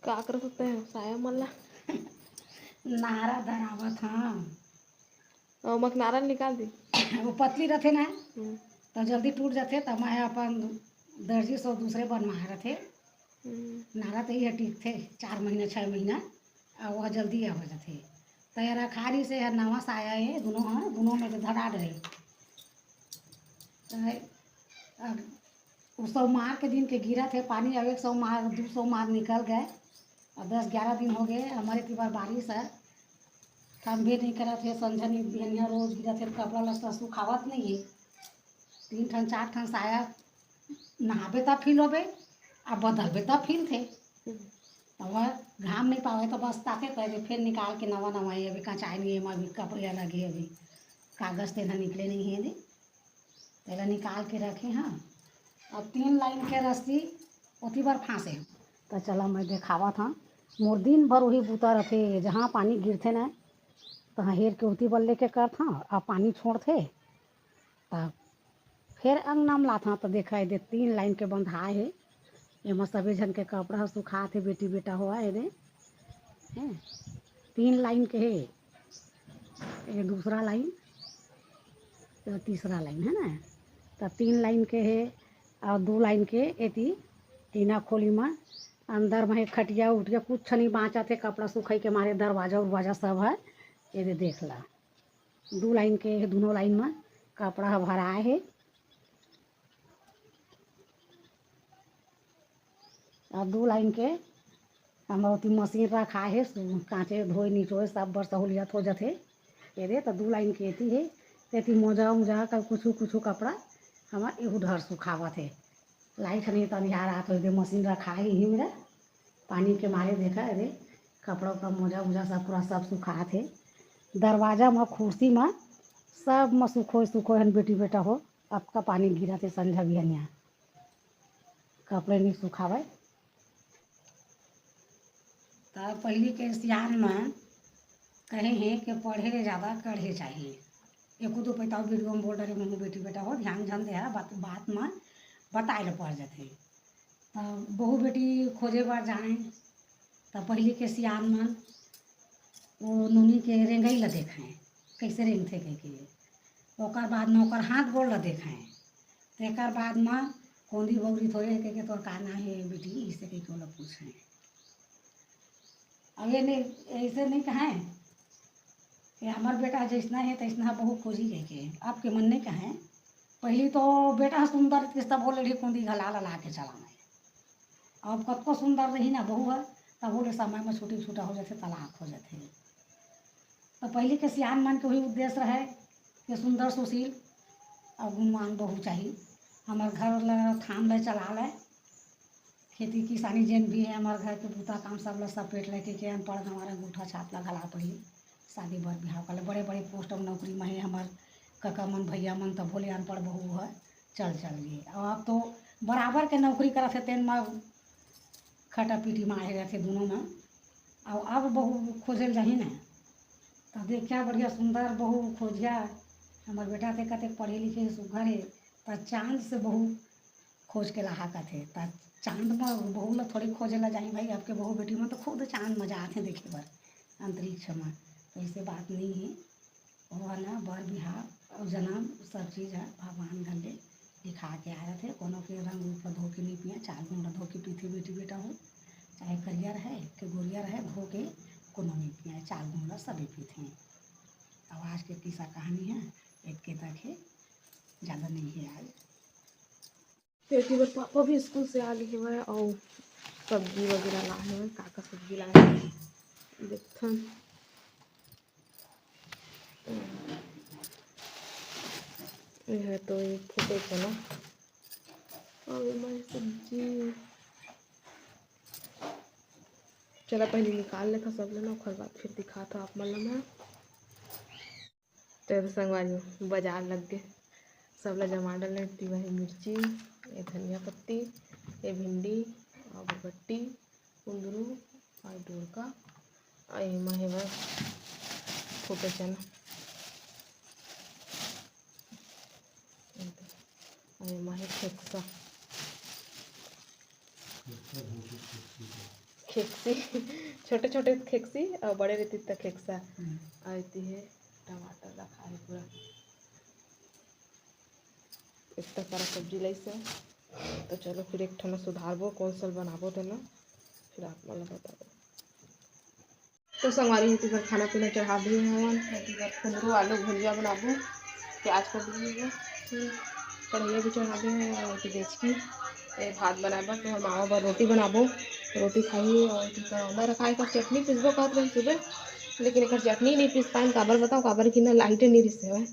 का कर सकते हैं साया मल्ला। नारा धरावत हाँ। और मक नारा निकाल दी। वो पतली रहते ना तो जल्दी टूट जाते, तब मैं अपन दर्जी से दूसरे बनवा रहे। नारा तो ये ठीक थे 4 महीना 6 महीना, और वह जल्दी आ हो जाते। तो यार खारी से यार नवा साया है दोनों, हाँ दोनों में तो धरा रहे। अब वो 100 मार के दिन के गिरा थे पानी, अब 100 मार 200 मार निकल गए, और 10-11 दिन हो गए हमारे की बार बारिश है। काम भी नहीं करा थे, संझा नहीं बिहनिया रोज गिरा थे, कपड़ा लत्ता सुखावत नहीं है। 3 ठन 4 ठन साया नहाबे तब फील होबे, अब बदलबे तब फील थे। तो वह घाम नहीं पावे तो बस ताके तो फिर निकाल के नवा नवा अभी कचाई नहीं है, अभी कपड़े लगे अभी कागज तेना निकले नहीं है, तेला निकाल के रखे। हाँ अब 3 लाइन के रस्सी उसी बार फांसे। तो चला मैं देखावा था मोर दिन भर वही बूता रखे, जहाँ पानी गिरते ना तो हेर के उती बल लेके कर था, और पानी छोड़ते तब फिर अंगना में लाता। तो देखा है 3 लाइन के बंधाए है, एमा सभी जन के कपड़ा सुखा थे, बेटी बेटा हुआ है दे हैं। 3 लाइन के है, ये दूसरा लाइन तो तीसरा लाइन है ना। तो 3 लाइन के है और 2 लाइन के एती टीना खोली में अंदर में खटिया उठिया कुछ नहीं बाँचा थे, कपड़ा सुखाई के मारे दरवाजा उरवाजा सब है। ये देख ला 2 लाइन के है, दोनों लाइन में कपड़ा भराए है। और 2 लाइन के हमारे मशीन रखा है, कांचे धोए नीचोए सब बर सहूलियत हो जाते। ये तो 2 लाइन के एती है, तेती मोजा उजा का कुछ कुछ कपड़ा हमार एहू ढर सुखावत है। लाइट नहीं तो अंधियार आत हो, मशीन रखा है यही मेरा पानी के मारे देखा अरे कपड़ा उपड़ा मोजा उजा सब पूरा सब सुखा थे। दरवाजा में कुर्सी में सब में सुखो हन बेटी बेटा हो। अब का पानी गिरा थे संझा बिहनिया, कपड़े नहीं सुखावे। तब पहले के सियान में कहे हैं कि पढ़े ले ज़्यादा कढ़े चाहिए। एक दो पैता वीडियो में बोल रहे मम्मी बेटी बेटा हो ध्यान ध्यान दे बात बात में बताए ला पड़ जाते। तब बहू बेटी खोजे बार जाए तो पहले के सियान में वो नूनी के रेंगई ला देखें कैसे रेंग थे के ओकर बाद में ओकर हाथ गोड़ ला देखें। तो एक बाद में कोंदी बौरी थोड़े के तोर का ना है बेटी इसे कह के पूछें। अब ये नहीं ऐसे नहीं कहें कि हमार बेटा जैसना है तैसना बहू खोजी कह के, आपके मन नहीं कहें। पहले तो बेटा सुंदर किस्ता बोले रही कोंदी घला ला के चलाना। अब कत को सुंदर रही ना बहू है तब बोले समय में छोटी छोटा हो जाते तलाक हो जाते। तो पहले के सियान मान के वही उद्देश्य रहे कि सुंदर सुशील और गुणवान बहू चाहिए। हमार घर ला थाम ले चला ले, खेती किसानी जेन भी है हमारे घर के बूता काम सब ला सपेट लेके के अनपढ़ हमारा अंगूठा छाप ला घला पड़ी शादी बर बिहाव कर बड़े बड़े पोस्ट में नौकरी में है हमार काका मन भैया मन। तब बोले अनपढ़ बहू है चल लिए। और अब तो बराबर के नौकरी करा थे तेन में खटा पीटी मारे रहते दोनों में। और अब बहू खोजे जाही ना तो देखा बढ़िया सुंदर बहू खोजिया। हमार बेटा थे कते पढ़े लिखे सुघर है तो चांद से बहू खोज के लाहा थे। तो चांद में बहू ला थोड़ी खोजे ला जाही भाई, आपके बहू बेटी में तो खुद चांद मजा आते देखे बर अंतरिक्ष में। तो ऐसे बात नहीं है, वो है ना बर बिहार और जन्म सब चीज़ है भगवान गले दिखा के आए थे। कोनो के रंग रूप धो के नहीं पिया, 4 गुण धो के पीते बेटी बेटा हो, चाहे करिया रहे कि गोरिया रहे धो के कोनो नहीं पिया, 4 गुण सभी पीते हैं। अब आज के किस्सा कहानी है एक के तक है, ज़्यादा नहीं है आज। बेटी बार पापा भी स्कूल से आ गए हुए और सब्जी वगैरह लाए हुए, काका सब्जी लाए हुए देखते हैं। यह तो एक फोटो चला और हमारी सब्जी चला पहले निकाल लेता सब लेना, ओकर बाद फिर दिखा था आप मतलब मैं तेरे संगवारी बाजार लग गए सब ला जमा डाल लेती। वही मिर्ची, ये धनिया पत्ती, ये भिंडी और बरबट्टी कुंदरू और डोरका और ये महेवा छोटे चना और ये महे खेकसा खेक्सी छोटे छोटे खेक्सी और बड़े रहती तक खेक्सा आती है। टमाटर रखा है पूरा, इतना सारा सब्जी लाई से। तो चलो फिर एक ठना सुधारबो कौन सा बनाबो तेना, फिर आप मतलब बता दो। तो संगवारी होती पर खाना पीना चढ़ा दिए हवन, कुंदरू आलू भुजिया बनाबो, प्याज कर दिए, कढ़ैया भी चढ़ा दिए हैं और बेच की भात बनाबो। तो मामा बर रोटी बनाबो, रोटी खाई और करौंदा रखा है। चटनी पीसबो कहत रही सुबह, लेकिन एक चटनी नहीं पीस पाए। काबर बताओ, काबर की ना लाइटे नहीं रिसे हुए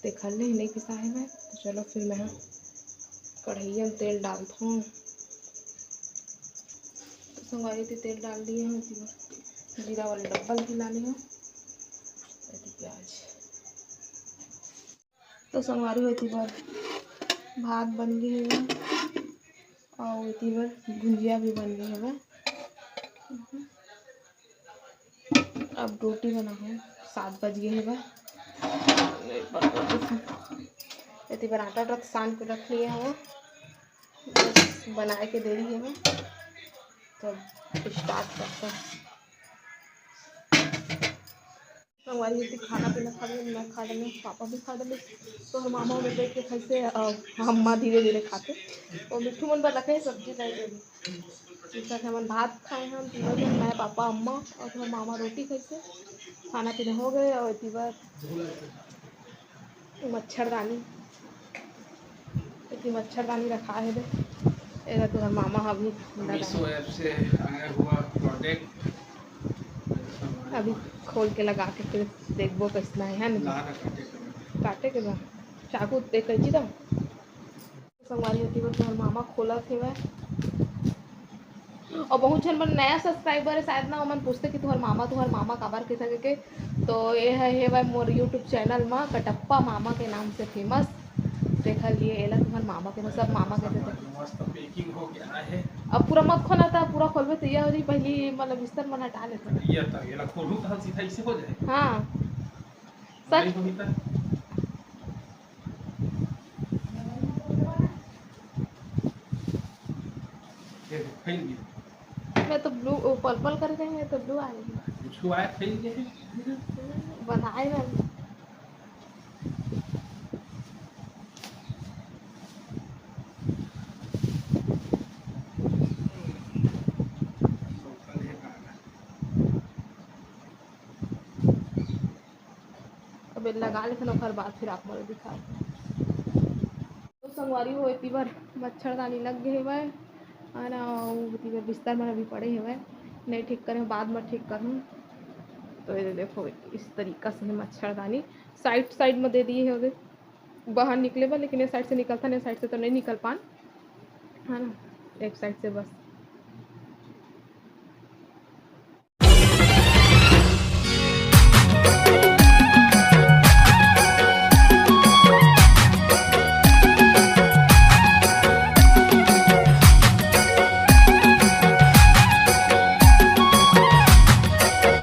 देखल नहीं पिसा है मैं। तो चलो फिर मैं कढ़ैया में तेल डालता हूँ। तो संगवारी थी तेल डाल दिए हैं, जीरा वाले डब्बा भी ला लिया, प्याज। तो संगवारी होती बार भात बन गई है और होती बार भुजिया भी बन गई है। अब रोटी बना है, 7 बज गए है। इतनी बार आटा तो सान के रख लिए हैं, बस बना के दे रही है मैं। तो स्टार्ट करते हैं। हमारी होती खाना पीना खा रही, मैं खा रही, पापा भी खा रहे। तो हम मामा में बैठ के खाते, हम धीरे धीरे खाते। और मिट्टू मन पर रखे सब्जी लाई दे जैसा कि हम भात खाए हम तीनों जन, मैं पापा अम्मा और फिर मामा रोटी खाते। खाना पीना हो गए और इतनी बार मच्छरदानी, इतनी मच्छरदानी रखा है दे तो मामा अभी मीशो ऐप से आया हुआ प्रोडक्ट अभी खोल के लगा के फिर देखबो कैसना है ना। काटे के बाद चाकू देख कैची दम संगवारी होती है। तो मामा खोला थे वह, और बहुत जन मन नया सब्सक्राइबर है शायद ना, मन पूछते कि तुहर मामा काबर के सके के। तो ये है भाई मोर यूट्यूब चैनल में कटप्पा मामा के नाम से फेमस। देखा लिए एला तुम्हारे मामा के सब मामा कहते थे। मस्त पैकिंग हो गया है। अब पूरा मत खोला था, पूरा खोलबे तो यह हो रही पहली मतलब बिस्तर में हटा लेते। ये तो ये खोलूं तो सीधा इसे हो जाए। हाँ सच सच। होगी तो ये फैल गया। मैं तो ब्लू पर्पल कर रहे हैं तो ब्लू आएगी। उसको आया फैल गया है। बनाए ना अब लगा लेते ना, बाद फिर आप मुझे दिखा। तो संगवारी हो इतनी बार मच्छरदानी लग गए है ना, इतनी बार बिस्तर में अभी पड़े हुए नहीं ठीक करें, बाद में ठीक करूँ। तो ये देखो इस तरीक़ा से मच्छरदानी साइड में दे दिए है उधर बाहर निकले बा, लेकिन ये साइड से निकलता नहीं, साइड से तो नहीं निकल पान है ना, एक साइड से बस